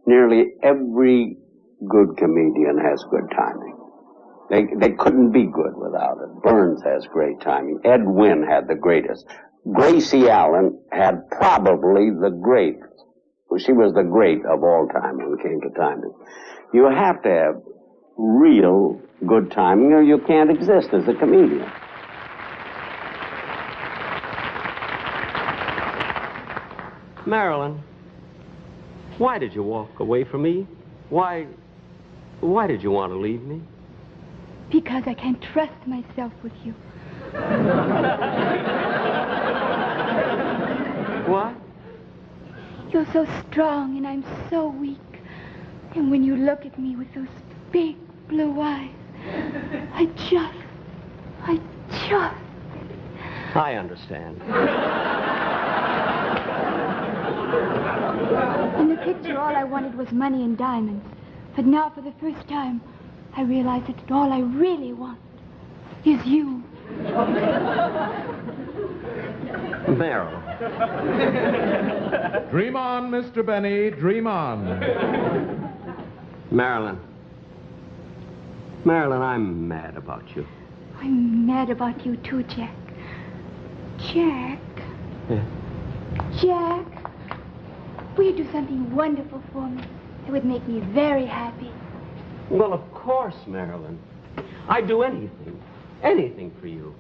Nearly every good comedian has good timing. They couldn't be good without it. Burns has great timing. Ed Wynn had the greatest. Gracie Allen had probably the greatest. She was the great of all time when it came to timing. You have to have real good timing or you can't exist as a comedian. Marilyn, why did you walk away from me? Why did you want to leave me? Because I can't trust myself with you. What? You're so strong and I'm so weak. And when you look at me with those big blue eyes, I just... I understand. In the picture, all I wanted was money and diamonds. But now, for the first time, I realize that all I really want is you. Meryl. Dream on, Mr. Benny, dream on. Marilyn, I'm mad about you. I'm mad about you, too, Jack. Jack? Yeah. Jack, will you do something wonderful for me that would make me very happy? Well, of course, Marilyn. I'd do anything for you.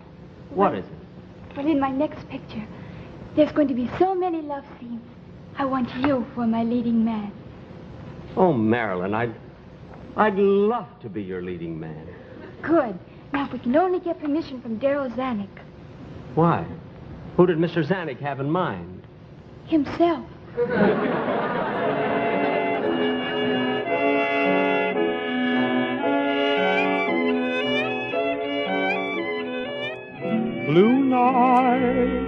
What is it? Well, in my next picture, there's going to be so many love scenes. I want you for my leading man. Oh, Marilyn, I'd love to be your leading man. Good. Now, if we can only get permission from Darryl Zanuck. Why? Who did Mr. Zanuck have in mind? Himself. Blue night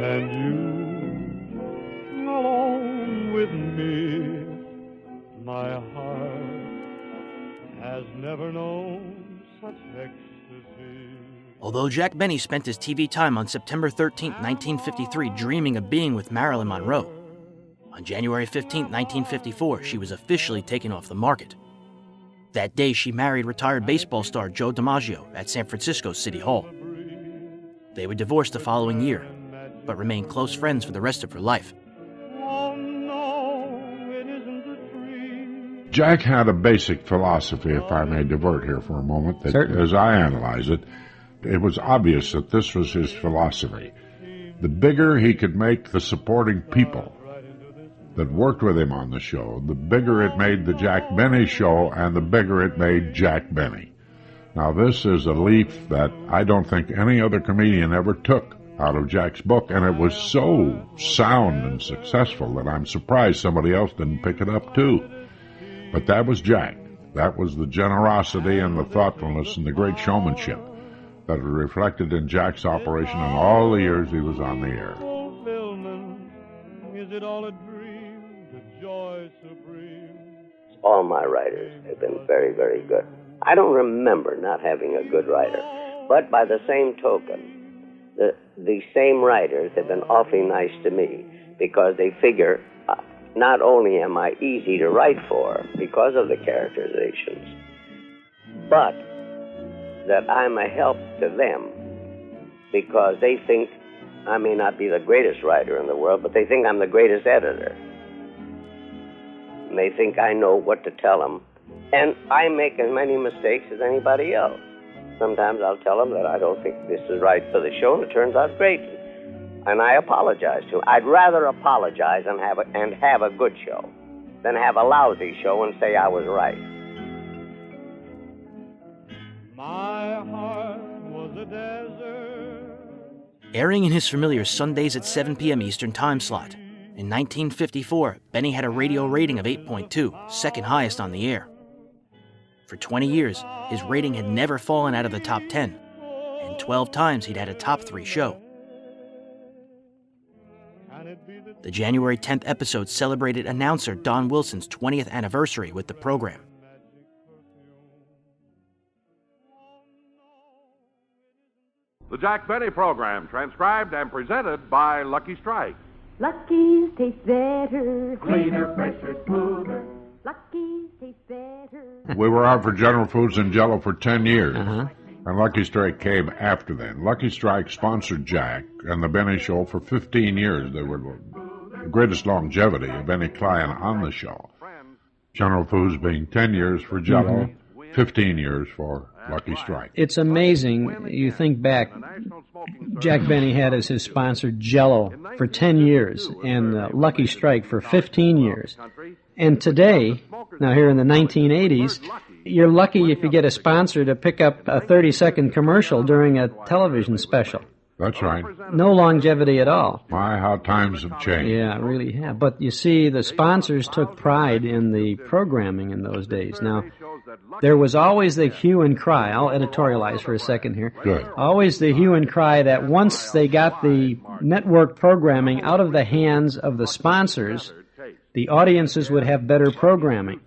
and you alone with me. My heart has never known such ecstasy. Although Jack Benny spent his TV time on September 13, 1953, dreaming of being with Marilyn Monroe, on January 15, 1954, she was officially taken off the market. That day, she married retired baseball star Joe DiMaggio at San Francisco City Hall. They would divorce the following year, but remained close friends for the rest of her life. Jack had a basic philosophy, if I may divert here for a moment, that as I analyze it, it was obvious that this was his philosophy. The bigger he could make the supporting people that worked with him on the show, the bigger it made the Jack Benny show and the bigger it made Jack Benny. Now, this is a leaf that I don't think any other comedian ever took out of Jack's book, and it was so sound and successful that I'm surprised somebody else didn't pick it up, too. But that was Jack. That was the generosity and the thoughtfulness and the great showmanship that was reflected in Jack's operation in all the years he was on the air. Is it all a dream, the joy supreme? All my writers have been very, very good. I don't remember not having a good writer. But by the same token, the same writers have been awfully nice to me because they figure not only am I easy to write for because of the characterizations, but that I'm a help to them because they think I may not be the greatest writer in the world, but they think I'm the greatest editor. And they think I know what to tell them. And I make as many mistakes as anybody else. Sometimes I'll tell them that I don't think this is right for the show, and it turns out great. And I apologize to them. I'd rather apologize and have a good show than have a lousy show and say I was right. My heart was a desert. Airing in his familiar Sundays at 7 p.m. Eastern time slot, in 1954, Benny had a radio rating of 8.2, second highest on the air. For 20 years, his rating had never fallen out of the top 10, and 12 times he'd had a top 3 show. The January 10th episode celebrated announcer Don Wilson's 20th anniversary with the program. The Jack Benny Program, transcribed and presented by Lucky Strike. Lucky's taste better, Cleaner, fresher, smoother. We were out for General Foods and Jell-O for 10 years. Uh-huh. And Lucky Strike came after that. Lucky Strike sponsored Jack and the Benny Show for 15 years. They were the greatest longevity of any client on the show. General Foods being 10 years for Jell-O, 15 years for Lucky Strike. It's amazing. You think back, Jack Benny had as his sponsor Jell-O for 10 years and Lucky Strike for 15 years. And today, now here in the 1980s, you're lucky if you get a sponsor to pick up a 30-second commercial during a television special. That's right. No longevity at all. My, how times have changed. Yeah, really have. But you see, the sponsors took pride in the programming in those days. Now, there was always the hue and cry. I'll editorialize for a second here. Good. Always the hue and cry that once they got the network programming out of the hands of the sponsors, the audiences would have better programming.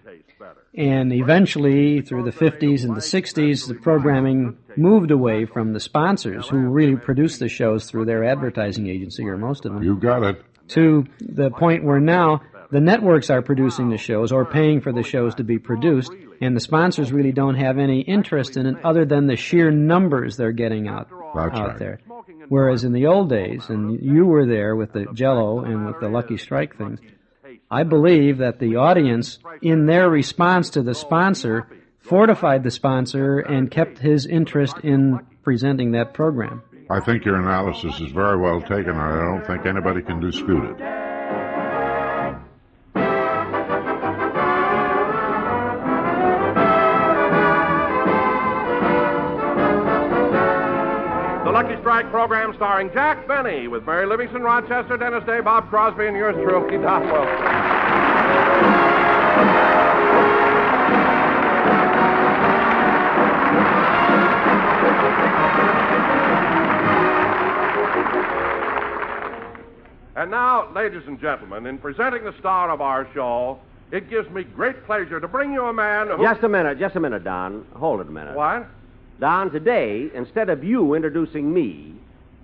And eventually, through the 50s and the 60s, the programming moved away from the sponsors, who really produced the shows through their advertising agency, or most of them. You got it. To the point where now the networks are producing the shows or paying for the shows to be produced, and the sponsors really don't have any interest in it other than the sheer numbers they're getting out there. Whereas in the old days, and you were there with the Jell-O and with the Lucky Strike things, I believe that the audience, in their response to the sponsor, fortified the sponsor and kept his interest in presenting that program. I think your analysis is very well taken, and I don't think anybody can dispute it. The Lucky Strike program starring Jack Benny with Mary Livingston, Rochester, Dennis Day, Bob Crosby, and yours truly, Doc Wilson. And now, ladies and gentlemen, in presenting the star of our show, it gives me great pleasure to bring you a man who... Just a minute, Don. Hold it a minute. What? Don, today, instead of you introducing me,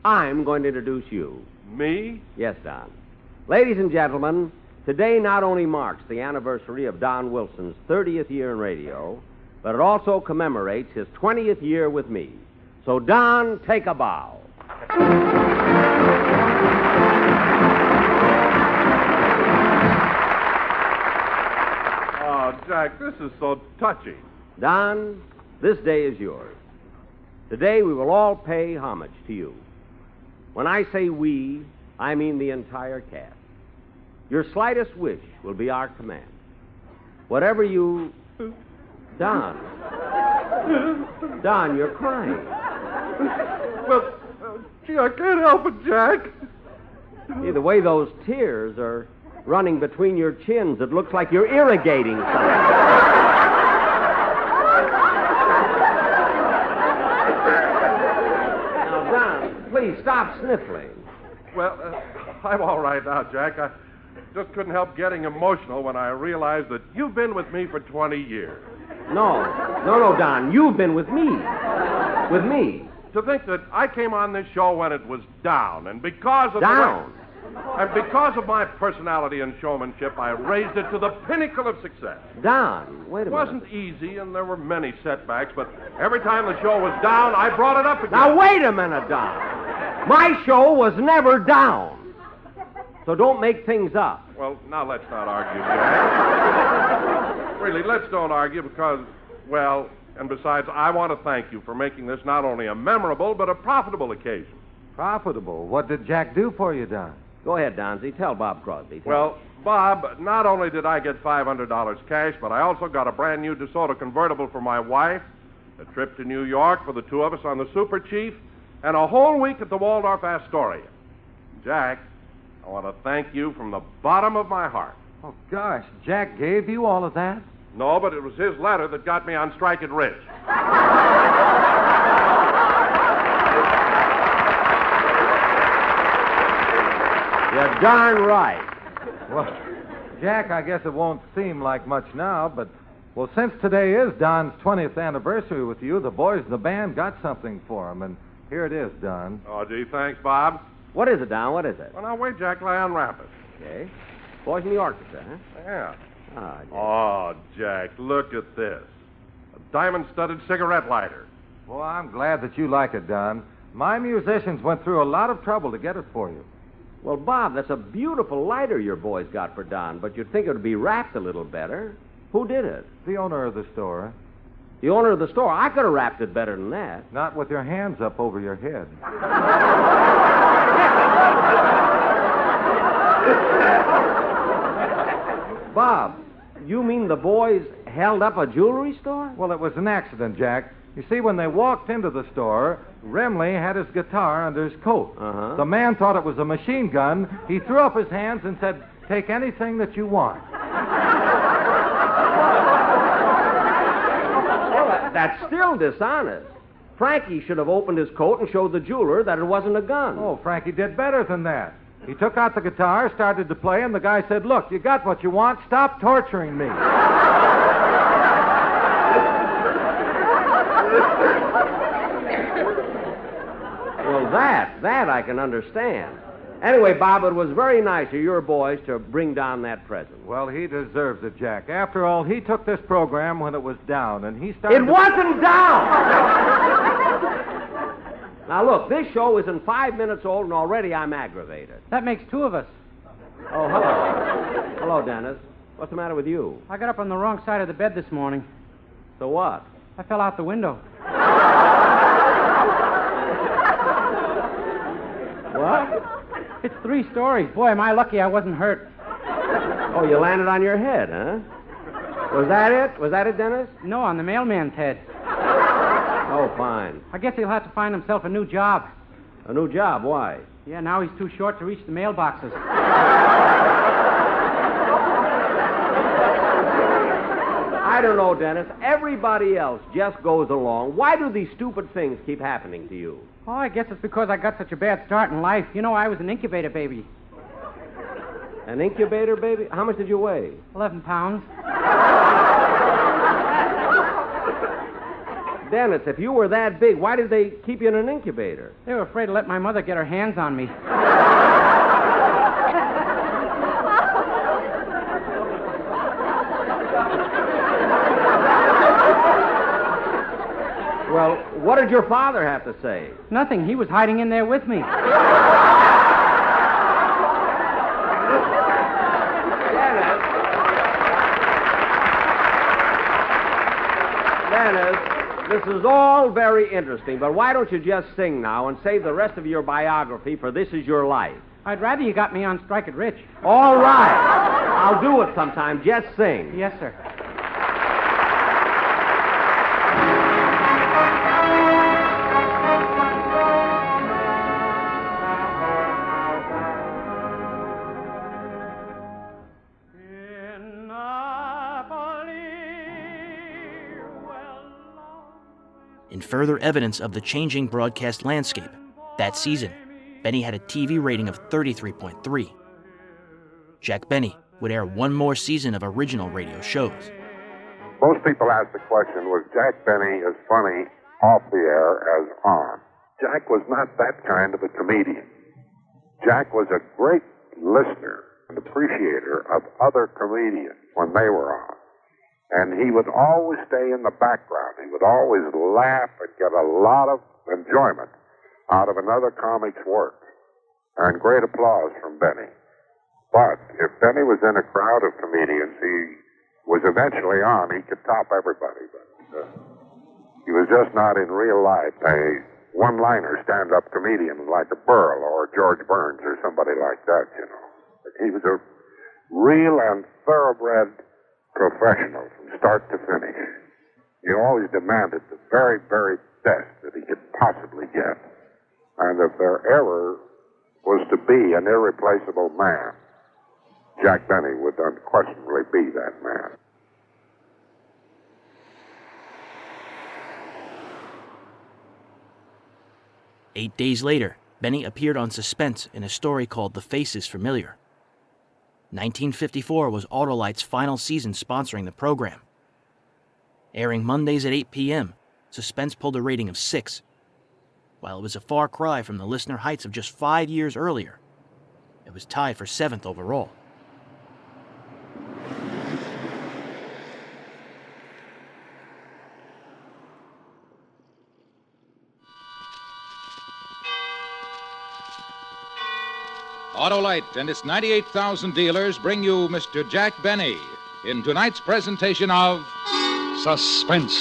I'm going to introduce you. Me? Yes, Don. Ladies and gentlemen, today not only marks the anniversary of Don Wilson's 30th year in radio, but it also commemorates his 20th year with me. So, Don, take a bow. Oh, Jack, this is so touching. Don, this day is yours. Today we will all pay homage to you. When I say we, I mean the entire cast. Your slightest wish will be our command. Whatever you... Don, you're crying. Well, gee, I can't help it, Jack. See, the way those tears are running between your chins, it looks like you're irrigating something. Now, Don, please stop sniffling. Well, I'm all right now, Jack. I just couldn't help getting emotional when I realized that you've been with me for 20 years. No, Don, you've been with me. With me. To think that I came on this show when it was down, and because of Down? And because of my personality and showmanship, I raised it to the pinnacle of success. Don, wait a It minute. wasn't easy, and there were many setbacks, but every time the show was down, I brought it up again. Now, wait a minute, Don. My show was never down. So don't make things up. Well, now let's not argue, Jack. Really, let's don't argue because, well, and besides, I want to thank you for making this not only a memorable, but a profitable occasion. Profitable? What did Jack do for you, Don? Go ahead, Donzie. Tell Bob Crosby. Well, Bob, not only did I get $500 cash, but I also got a brand new DeSoto convertible for my wife, a trip to New York for the two of us on the Super Chief, and a whole week at the Waldorf Astoria. Jack, I want to thank you from the bottom of my heart. Oh, gosh, Jack gave you all of that? No, but it was his letter that got me on strike at Ridge. You're darn right. Well, Jack, I guess it won't seem like much now, but, well, since today is Don's 20th anniversary with you, the boys in the band got something for him, and here it is, Don. Oh, gee, thanks, Bob. What is it, Don? What is it? Well, now, wait, Jack, till I unwrap it. Okay. Boys in the orchestra, huh? Yeah. Ah, Jack. Oh, Jack, look at this. a diamond-studded cigarette lighter. Well, I'm glad that you like it, Don. My musicians went through a lot of trouble to get it for you. Well, Bob, that's a beautiful lighter your boys got for Don, but you'd think it would be wrapped a little better. Who did it? The owner of the store. The owner of the store? I could have wrapped it better than that. Not with your hands up over your head. Bob, you mean the boys held up a jewelry store? Well, it was an accident, Jack. You see, when they walked into the store, Remley had his guitar under his coat. Uh-huh. The man thought it was a machine gun. He threw up his hands and said, "Take anything that you want." Well, that's still dishonest. Frankie should have opened his coat and showed the jeweler that it wasn't a gun. Oh, Frankie did better than that. He took out the guitar, started to play, and the guy said, "Look, you got what you want. Stop torturing me." Well, that I can understand. Anyway, Bob, it was very nice of your boys to bring down that present. Well, he deserves it, Jack. After all, he took this program when it was down, and he started... It wasn't down! Now, look, this show isn't 5 minutes old, and already I'm aggravated. That makes two of us. Oh, hello. Hello, Dennis. What's the matter with you? I got up on the wrong side of the bed this morning. So what? I fell out the window. What? It's 3 stories. Boy, am I lucky I wasn't hurt. Oh, you landed on your head, huh? Was that it? Was that it, Dennis? No, on the mailman's head. Oh, fine. I guess he'll have to find himself a new job. A new job? Why? Yeah, now he's too short to reach the mailboxes. I don't know, Dennis. Everybody else just goes along. Why do these stupid things keep happening to you? Oh, I guess it's because I got such a bad start in life. You know, I was an incubator baby. An incubator baby? How much did you weigh? 11 pounds. Dennis, if you were that big, why did they keep you in an incubator? They were afraid to let my mother get her hands on me. Well, what did your father have to say? Nothing. He was hiding in there with me. Dennis, this is all very interesting, but why don't you just sing now and save the rest of your biography for This Is Your Life? I'd rather you got me on Strike It Rich. All right. I'll do it sometime. Just sing. Yes, sir. In further evidence of the changing broadcast landscape, that season, Benny had a TV rating of 33.3. Jack Benny would air one more season of original radio shows. Most people ask the question, was Jack Benny as funny off the air as on? Jack was not that kind of a comedian. Jack was a great listener and appreciator of other comedians when they were on. And he would always stay in the background. He would always laugh and get a lot of enjoyment out of another comic's work. And great applause from Benny. But if Benny was in a crowd of comedians, he was eventually on. He could top everybody. But he was just not in real life a one-liner stand-up comedian like a Burl or George Burns or somebody like that, you know. But he was a real and thoroughbred professional from start to finish. He always demanded the very, very best that he could possibly get. And if there ever was to be an irreplaceable man, Jack Benny would unquestionably be that man. Eight days later, Benny appeared on Suspense in a story called The Face is Familiar. 1954 was Autolite's final season sponsoring the program. Airing Mondays at 8 p.m., Suspense pulled a rating of 6. While it was a far cry from the listener heights of just 5 years earlier, it was tied for 7th overall. Autolite and its 98,000 dealers bring you Mr. Jack Benny in tonight's presentation of Suspense.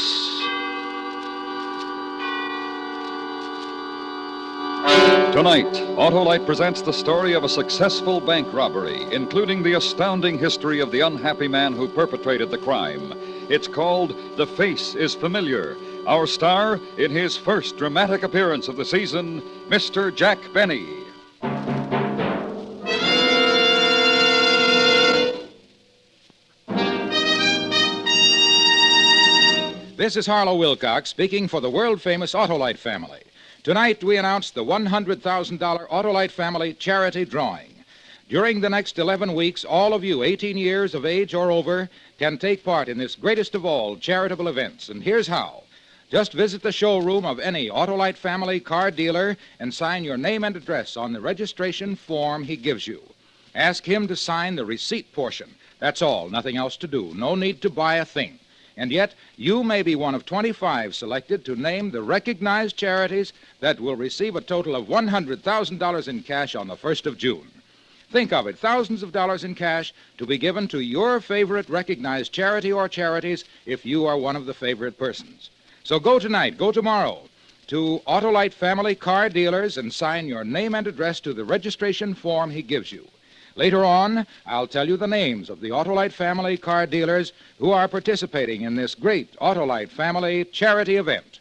Tonight, Autolite presents the story of a successful bank robbery, including the astounding history of the unhappy man who perpetrated the crime. It's called The Face is Familiar. Our star, in his first dramatic appearance of the season, Mr. Jack Benny. This is Harlow Wilcox speaking for the world-famous Autolite family. Tonight, we announce the $100,000 Autolite family charity drawing. During the next 11 weeks, all of you 18 years of age or over can take part in this greatest of all charitable events. And here's how. Just visit the showroom of any Autolite family car dealer and sign your name and address on the registration form he gives you. Ask him to sign the receipt portion. That's all, nothing else to do. No need to buy a thing. And yet, you may be one of 25 selected to name the recognized charities that will receive a total of $100,000 in cash on the 1st of June. Think of it, thousands of dollars in cash to be given to your favorite recognized charity or charities if you are one of the favorite persons. So go tonight, go tomorrow to Autolite family car dealers and sign your name and address to the registration form he gives you. Later on, I'll tell you the names of the Autolite family car dealers who are participating in this great Autolite family charity event.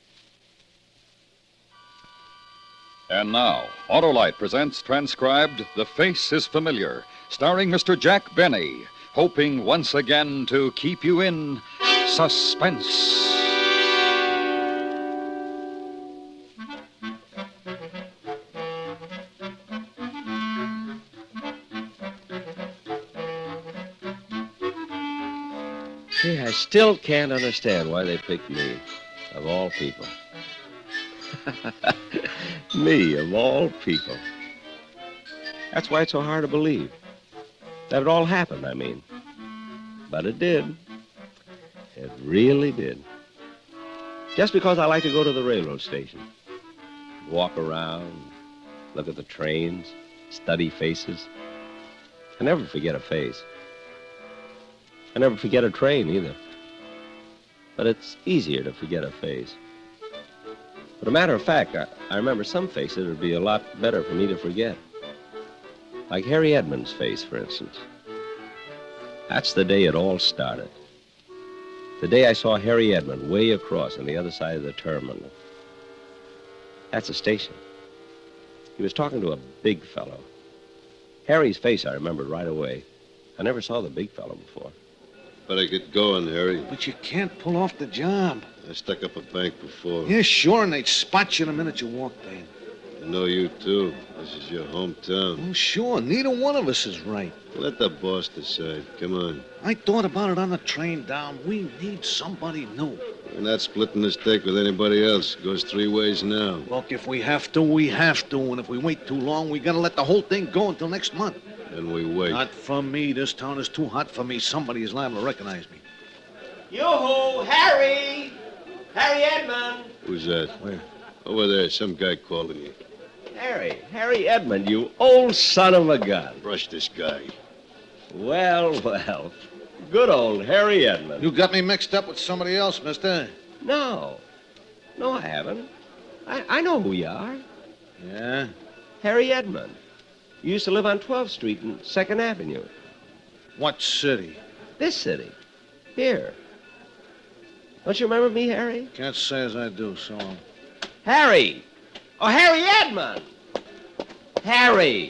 And now, Autolite presents transcribed The Face is Familiar, starring Mr. Jack Benny, hoping once again to keep you in suspense. Gee, I still can't understand why they picked me, of all people. Me, of all people. That's why it's so hard to believe. That it all happened, I mean. But it did. It really did. Just because I like to go to the railroad station, walk around, look at the trains, study faces. I never forget a face. I never forget a train, either. But it's easier to forget a face. But a matter of fact, I remember some faces that would be a lot better for me to forget. Like Harry Edmonds' face, for instance. That's the day it all started. The day I saw Harry Edmond way across on the other side of the terminal. That's the station. He was talking to a big fellow. Harry's face I remembered right away. I never saw the big fellow before. Better get going, Harry. But you can't pull off the job. I stuck up a bank before. Yeah, sure, and they'd spot you the minute you walked in. I know you, too. This is your hometown. Oh, sure. Neither one of us is right. Let the boss decide. Come on. I thought about it on the train down. We need somebody new. We're not splitting this take with anybody else. Goes three ways now. Look, if we have to, we have to. And if we wait too long, we gotta let the whole thing go until next month. Then we wait. Not for me. This town is too hot for me. Somebody is liable to recognize me. Yoo-hoo! Harry! Harry Edmond! Who's that? Where? Over there. Some guy calling you. Harry Edmond, you old son of a gun. Brush this guy. Well, well. Good old Harry Edmond. You got me mixed up with somebody else, mister. No, I haven't. I know who you are. Yeah? Harry Edmond. You used to live on 12th Street and 2nd Avenue. What city? This city. Here. Don't you remember me, Harry? Can't say as I do, so... Harry! Oh, Harry Edmond! Harry!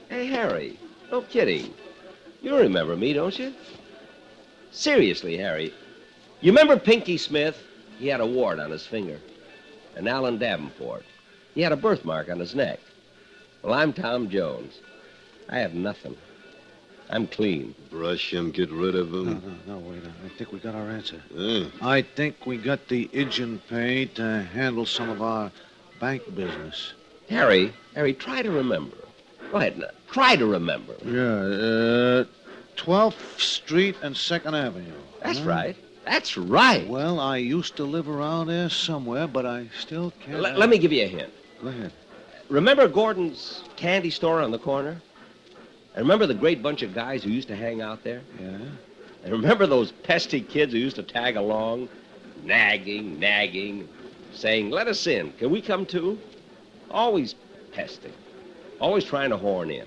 Hey, Harry, no kidding. You remember me, don't you? Seriously, Harry. You remember Pinky Smith? He had a wart on his finger. And Alan Davenport. He had a birthmark on his neck. Well, I'm Tom Jones. I have nothing. I'm clean. Brush him, get rid of him. No, wait. I think we got our answer. Yeah. I think we got the agent paid to handle some of our bank business. Harry, try to remember. Go ahead now. Try to remember. Yeah, 12th Street and 2nd Avenue. That's right. That's right. Well, I used to live around there somewhere, but I still can't... Let me give you a hint. Go ahead. Remember Gordon's candy store on the corner? And remember the great bunch of guys who used to hang out there? Yeah? And remember those pesky kids who used to tag along, nagging, saying, let us in. Can we come too? Always pesting. Always trying to horn in.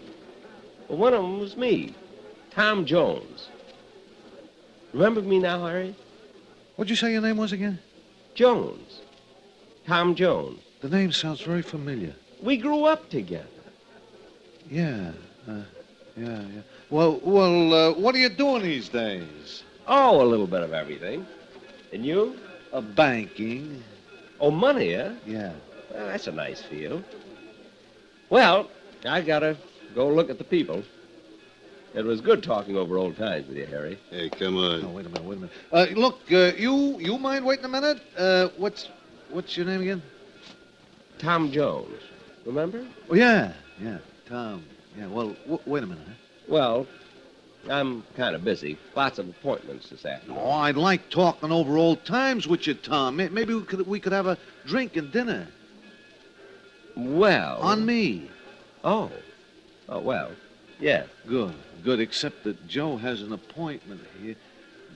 Well, one of them was me, Tom Jones. Remember me now, Harry? What'd you say your name was again? Jones. Tom Jones. The name sounds very familiar. We grew up together. Yeah. Yeah. Well, what are you doing these days? Oh, a little bit of everything. And you? Banking. Oh, money, huh? Yeah. Well, that's a nice field. Well, I gotta go look at the people. It was good talking over old times with you, Harry. Hey, come on. Oh, wait a minute. Look, you mind waiting a minute? What's your name again? Tom Jones. Remember? Oh, yeah, Tom. Yeah, well, wait a minute, huh? Well, I'm kind of busy. Lots of appointments this afternoon. Oh, I'd like talking over old times with you, Tom. Maybe we could have a drink and dinner. Well... On me. Oh, well, yeah. Good, except that Joe has an appointment here.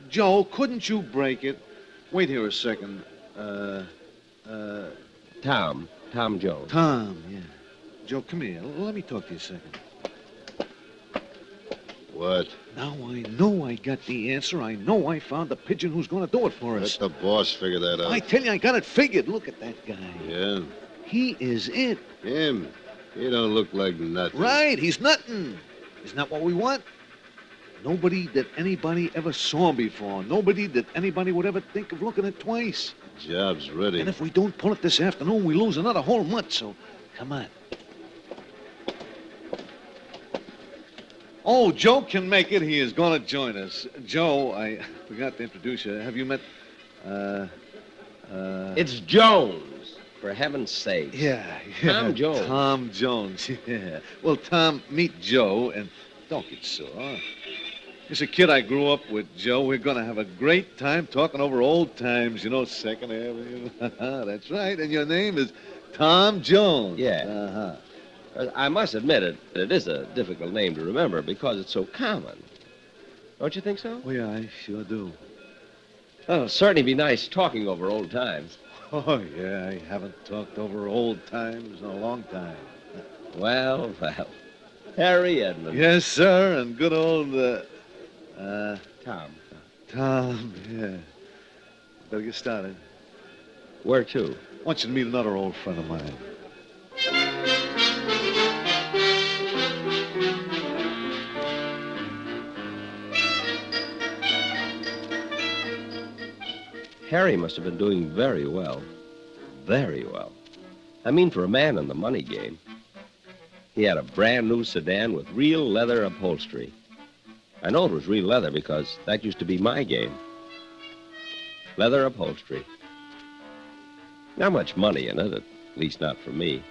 Joe, couldn't you break it? Wait here a second. Tom Jones. Tom, yeah. Joe, come here. Let me talk to you a second. What? Now I know I got the answer. I know I found the pigeon who's going to do it for us. Let the boss figure that out. I tell you, I got it figured. Look at that guy. Yeah? He is it. Him? He don't look like nothing. Right, he's nothing. Isn't that what we want? Nobody that anybody ever saw before. Nobody that anybody would ever think of looking at twice. Job's ready. And if we don't pull it this afternoon, we lose another whole month, so come on. Oh, Joe can make it. He is going to join us. Joe, I forgot to introduce you. Have you met, It's Jones, for heaven's sake. Yeah. Tom Jones. Tom Jones, yeah. Well, Tom, meet Joe, and don't get sore. He's a kid I grew up with, Joe. We're going to have a great time talking over old times, you know, Second Avenue. That's right, and your name is Tom Jones. Yeah. Uh-huh. I must admit it is a difficult name to remember because it's so common. Don't you think so? Oh, yeah, I sure do. Well, it'll certainly be nice talking over old times. Oh, yeah, I haven't talked over old times in a long time. Well. Harry Edmund. Yes, sir, and good old, Tom. Tom, yeah. Better get started. Where to? I want you to meet another old friend of mine. Harry must have been doing very well. Very well. I mean, for a man in the money game. He had a brand new sedan with real leather upholstery. I know it was real leather because that used to be my game. Leather upholstery. Not much money in it, at least not for me.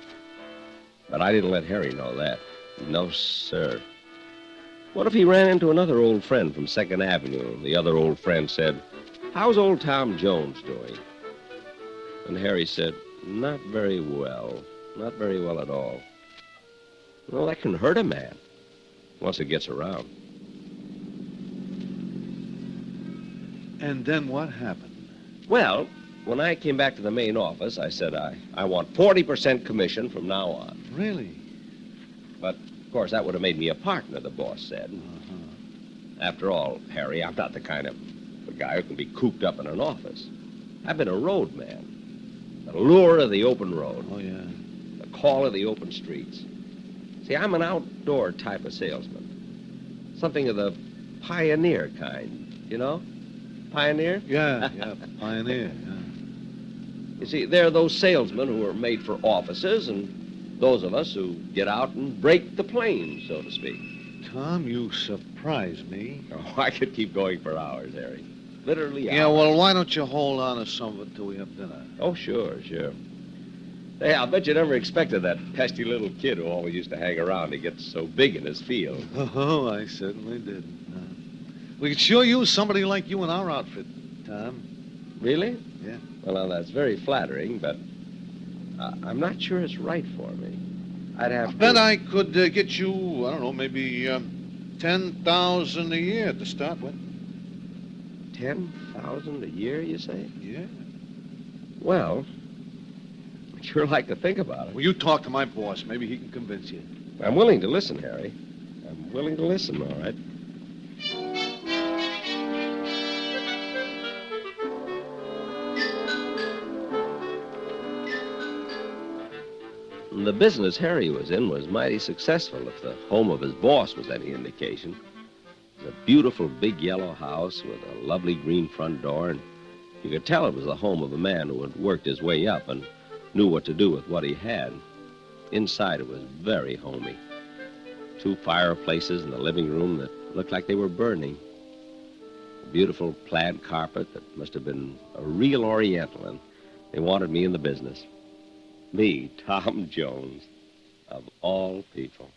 But I didn't let Harry know that. No, sir. What if he ran into another old friend from Second Avenue and the other old friend said, "How's old Tom Jones doing?" And Harry said, "Not very well. Not very well at all." Well, that can hurt a man once it gets around. And then what happened? Well, when I came back to the main office, I said I want 40% commission from now on. Really? But, of course, that would have made me a partner, the boss said. After all, Harry, I'm not the kind of a guy who can be cooped up in an office. I've been a road man. The lure of the open road. Oh, yeah. The call of the open streets. See, I'm an outdoor type of salesman. Something of the pioneer kind, you know? Pioneer? Yeah, pioneer, yeah. You see, there are those salesmen who are made for offices and those of us who get out and break the plains, so to speak. Tom, you surprise me. Oh, I could keep going for hours, Harry. Literally hours. Yeah, well, why don't you hold on to some of it till we have dinner? Oh, sure. Hey, I'll bet you never expected that pesky little kid who always used to hang around to get so big in his field. Oh, I certainly did. We could sure use somebody like you in our outfit, Tom. Really? Yeah. Well, now, that's very flattering, but I'm not sure it's right for me. I'd have I bet I could get you, I don't know, maybe $10,000 a year to start with. 10,000 a year, you say? Yeah. Well, I'd sure like to think about it. Well, you talk to my boss. Maybe he can convince you. I'm willing to listen, Harry. I'm willing to listen, all right. The business Harry was in was mighty successful, if the home of his boss was any indication. It was a beautiful big yellow house with a lovely green front door, and you could tell it was the home of a man who had worked his way up and knew what to do with what he had. Inside it was very homey. 2 fireplaces in the living room that looked like they were burning. A beautiful plaid carpet that must have been a real Oriental, and they wanted me in the business. Me, Tom Jones, of all people.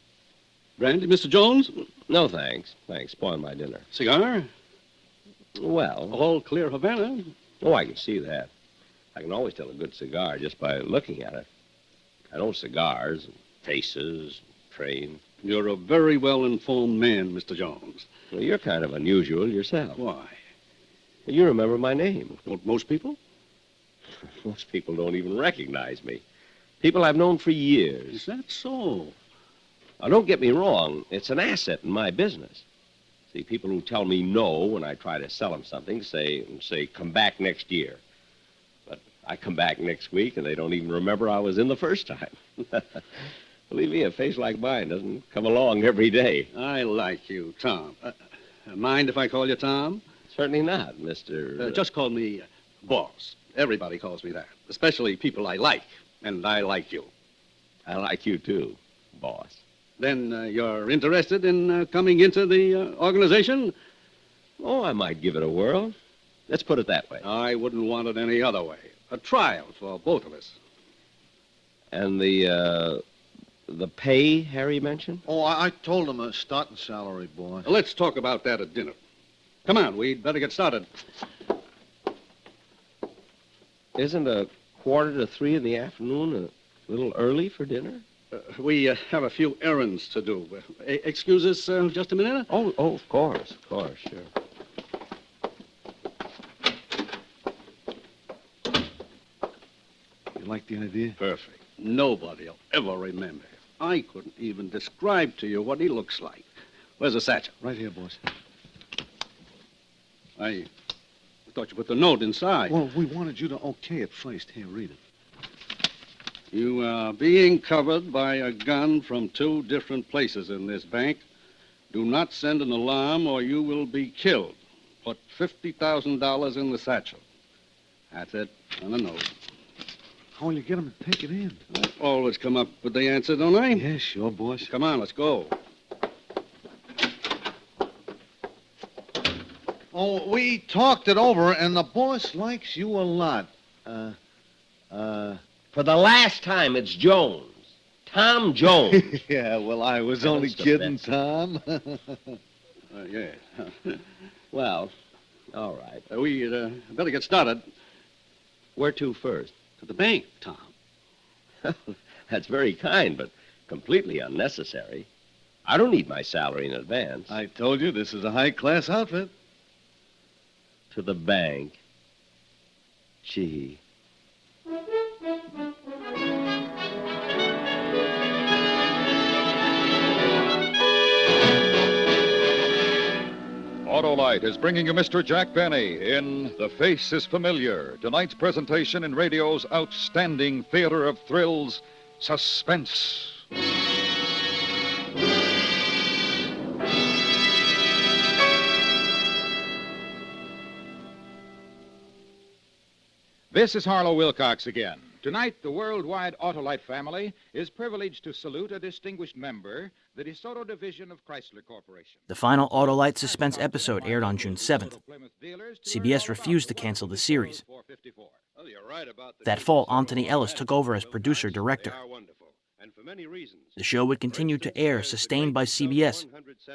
Brandy, Mr. Jones? No, thanks. Thanks. Spoil my dinner. Cigar? Well. All clear Havana? Oh, I can see that. I can always tell a good cigar just by looking at it. I know cigars, and faces, trains. You're a very well-informed man, Mr. Jones. Well, you're kind of unusual yourself. Why? You remember my name. Don't most people? Most people don't even recognize me. People I've known for years. Is that so? Now, don't get me wrong. It's an asset in my business. See, people who tell me no when I try to sell them something say, come back next year. But I come back next week, and they don't even remember I was in the first time. Believe me, a face like mine doesn't come along every day. I like you, Tom. Mind if I call you Tom? Certainly not, Mr. Just call me Boss. Everybody calls me that, especially people I like, and I like you. I like you, too, Boss. Then you're interested in coming into the organization? Oh, I might give it a whirl. Let's put it that way. I wouldn't want it any other way. A trial for both of us. And the pay Harry mentioned? Oh, I told him a starting salary, boy. Let's talk about that at dinner. Come on, we'd better get started. Isn't 2:45 in the afternoon a little early for dinner? We have a few errands to do. Excuse us just a minute? Oh, of course, sure. You like the idea? Perfect. Nobody'll ever remember. I couldn't even describe to you what he looks like. Where's the satchel? Right here, boss. I thought you put the note inside. Well, we wanted you to okay it first. Here, read it. You are being covered by a gun from 2 different places in this bank. Do not send an alarm or you will be killed. Put $50,000 in the satchel. That's it, on a note. How will you get him to take it in? I always come up with the answer, don't I? Yeah, sure, boss. Come on, let's go. Oh, we talked it over, and the boss likes you a lot. For the last time, it's Jones. Tom Jones. Yeah, well, I was only kidding, Tom. Yeah. Well, all right. We better get started. Where to first? To the bank, Tom. That's very kind, but completely unnecessary. I don't need my salary in advance. I told you this is a high-class outfit. To the bank. Gee. Autolite is bringing you Mr. Jack Benny in The Face is Familiar, tonight's presentation in radio's outstanding theater of thrills, Suspense. This is Harlow Wilcox again. Tonight, the worldwide Autolite family is privileged to salute a distinguished member, the DeSoto division of Chrysler Corporation. The final Autolite Suspense episode aired on June 7th. CBS refused to cancel the series. That fall, Anthony Ellis took over as producer-director. The show would continue to air, sustained by CBS,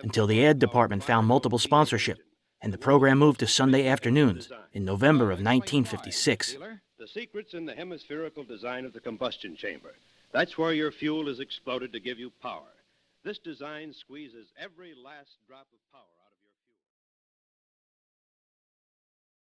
until the ad department found multiple sponsorship and the program moved to Sunday afternoons in November of 1956. The secret's in the hemispherical design of the combustion chamber. That's where your fuel is exploded to give you power. This design squeezes every last drop of power out.